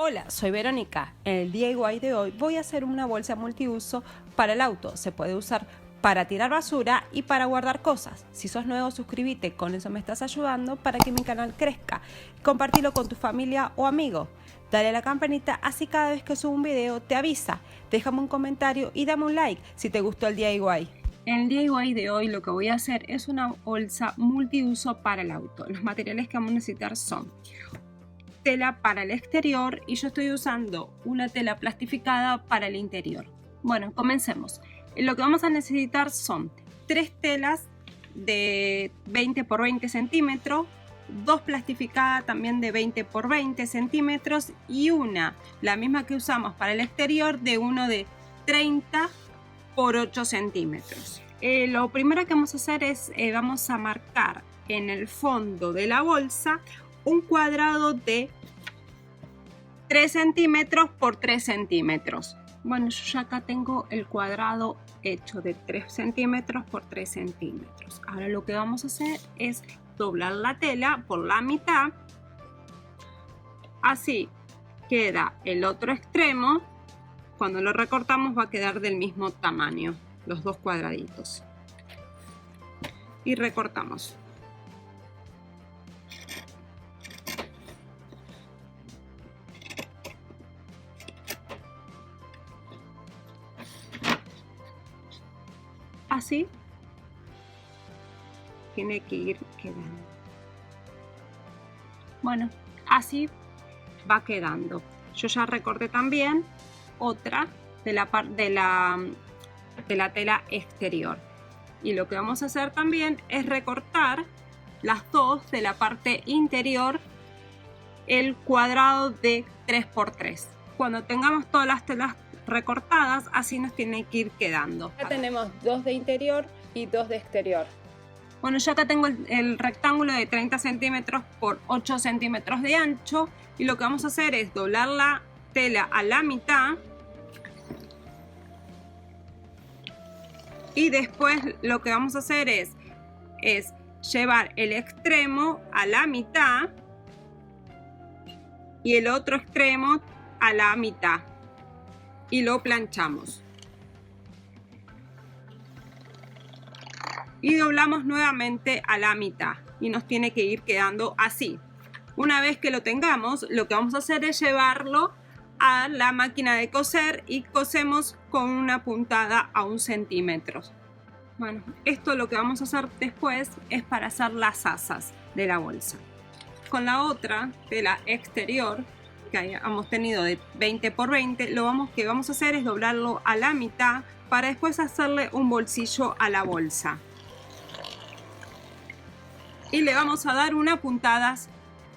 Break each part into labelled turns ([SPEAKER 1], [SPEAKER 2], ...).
[SPEAKER 1] Hola, soy Verónica. En el DIY de hoy voy a hacer una bolsa multiuso para el auto. Se puede usar para tirar basura y para guardar cosas. Si sos nuevo, suscríbete, con eso me estás ayudando para que mi canal crezca. Compartilo con tu familia o amigos. Dale a la campanita, así cada vez que subo un video te avisa. Déjame un comentario y dame un like si te gustó el DIY. En el DIY de hoy lo que voy a hacer es una bolsa multiuso para el auto. Los materiales que vamos a necesitar son tela para el exterior y yo estoy usando una tela plastificada para el interior. Bueno, comencemos. Lo que vamos a necesitar son 3 telas de 20 por 20 centímetros, 2 plastificadas también de 20 por 20 centímetros y una, la misma que usamos para el exterior, de uno de 30 por 8 centímetros. Lo primero que vamos a hacer es vamos a marcar en el fondo de la bolsa un cuadrado de 3 centímetros por 3 centímetros. Bueno, yo ya acá tengo el cuadrado hecho de 3 centímetros por 3 centímetros. Ahora lo que vamos a hacer es doblar la tela por la mitad. Así queda el otro extremo. Cuando lo recortamos va a quedar del mismo tamaño, los dos cuadraditos. Y recortamos. Así tiene que ir quedando. Bueno, así va quedando. Yo ya recorté también otra de la tela exterior. Y lo que vamos a hacer también es recortar las dos de la parte interior, el cuadrado de 3 por 3. Cuando tengamos todas las telas recortadas, así nos tiene que ir quedando. Ya tenemos 2 de interior y 2 de exterior. Bueno, yo acá tengo el rectángulo de 30 centímetros por 8 centímetros de ancho y lo que vamos a hacer es doblar la tela a la mitad y después lo que vamos a hacer es llevar el extremo a la mitad y el otro extremo a la mitad y lo planchamos y doblamos nuevamente a la mitad y nos tiene que ir quedando así. Una vez que lo tengamos, lo que vamos a hacer es llevarlo a la máquina de coser y cosemos con una puntada a 1 centímetro. Bueno, esto lo que vamos a hacer después es para hacer las asas de la bolsa. Con la otra tela exterior que hayamos tenido de 20 por 20, lo que vamos a hacer es doblarlo a la mitad para después hacerle un bolsillo a la bolsa. Y le vamos a dar una puntada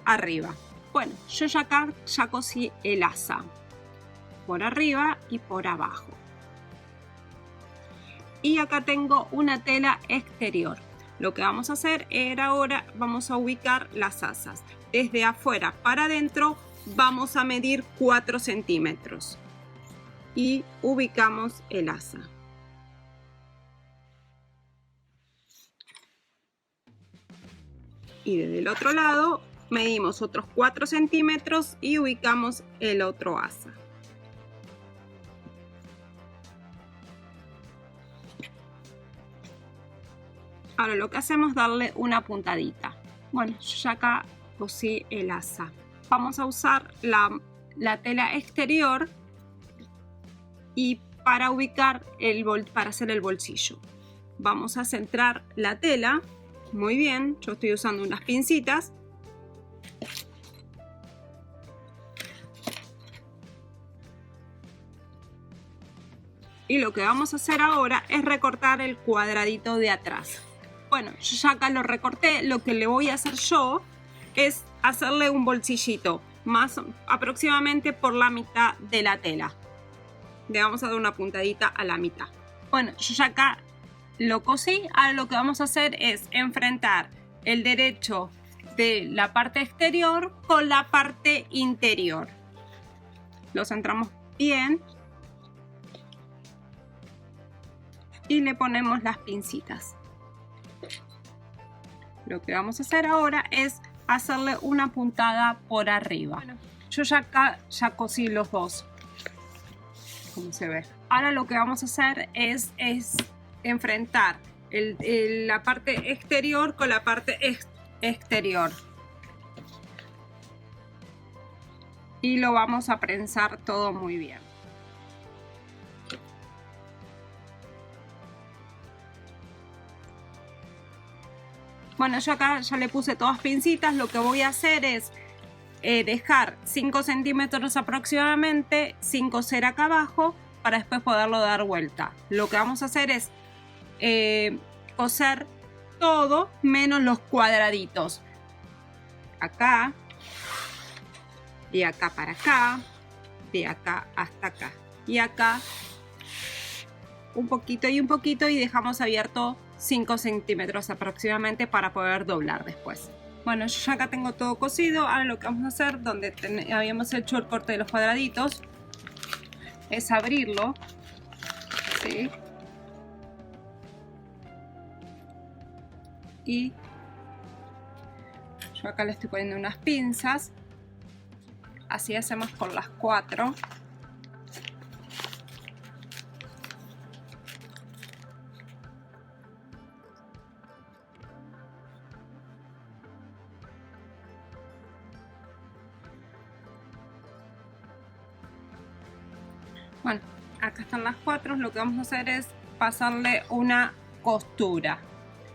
[SPEAKER 1] arriba. Bueno, yo ya acá ya cosí el asa por arriba y por abajo. Y acá tengo una tela exterior. Lo que vamos a hacer ahora vamos a ubicar las asas. Desde afuera para adentro vamos a medir 4 centímetros y ubicamos el asa. Y desde el otro lado medimos otros 4 centímetros y ubicamos el otro asa. Ahora lo que hacemos es darle una puntadita. Bueno, yo ya acá cosí el asa. Vamos a usar la tela exterior y para ubicar para hacer el bolsillo. Vamos a centrar la tela. Muy bien, yo estoy usando unas pincitas. Y lo que vamos a hacer ahora es recortar el cuadradito de atrás. Bueno, yo ya acá lo recorté. Lo que le voy a hacer yo es hacerle un bolsillito, más aproximadamente por la mitad de la tela. Le vamos a dar una puntadita a la mitad. Bueno, yo ya acá lo cosí. Ahora lo que vamos a hacer es enfrentar el derecho de la parte exterior con la parte interior. Lo centramos bien y le ponemos las pincitas. Lo que vamos a hacer ahora es hacerle una puntada por arriba. Bueno, yo ya acá ya cosí los dos, como se ve. Ahora lo que vamos a hacer es enfrentar la parte exterior con la parte exterior. Y lo vamos a prensar todo muy bien. Bueno, yo acá ya le puse todas pincitas. Lo que voy a hacer es dejar 5 centímetros aproximadamente sin coser acá abajo para después poderlo dar vuelta. Lo que vamos a hacer es coser todo menos los cuadraditos. Acá, de acá para acá, de acá hasta acá. Y acá un poquito y un poquito, y dejamos abierto 5 centímetros aproximadamente para poder doblar después. Bueno, yo ya acá tengo todo cosido. Ahora lo que vamos a hacer, donde habíamos hecho el corte de los cuadraditos, es abrirlo, ¿sí? Y yo acá le estoy poniendo unas pinzas. Así hacemos con las 4. Bueno, acá están las 4. Lo que vamos a hacer es pasarle una costura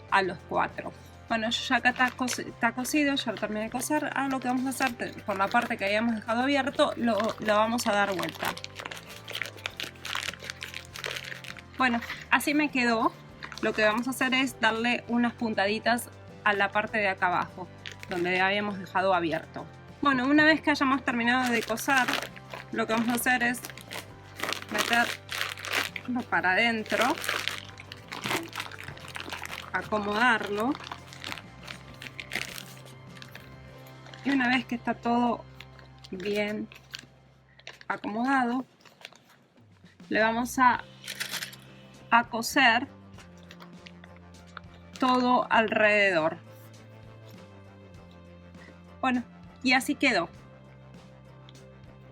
[SPEAKER 1] a los 4. Bueno, ya acá está cosido, ya lo terminé de coser. Ahora lo que vamos a hacer, por la parte que habíamos dejado abierto, lo vamos a dar vuelta. Bueno, así me quedó. Lo que vamos a hacer es darle unas puntaditas a la parte de acá abajo, donde habíamos dejado abierto. Bueno, una vez que hayamos terminado de coser, lo que vamos a hacer es meterlo para adentro, acomodarlo, y una vez que está todo bien acomodado, le vamos a coser todo alrededor. Bueno, y así quedó.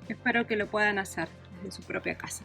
[SPEAKER 1] Espero que lo puedan hacer en su propia casa.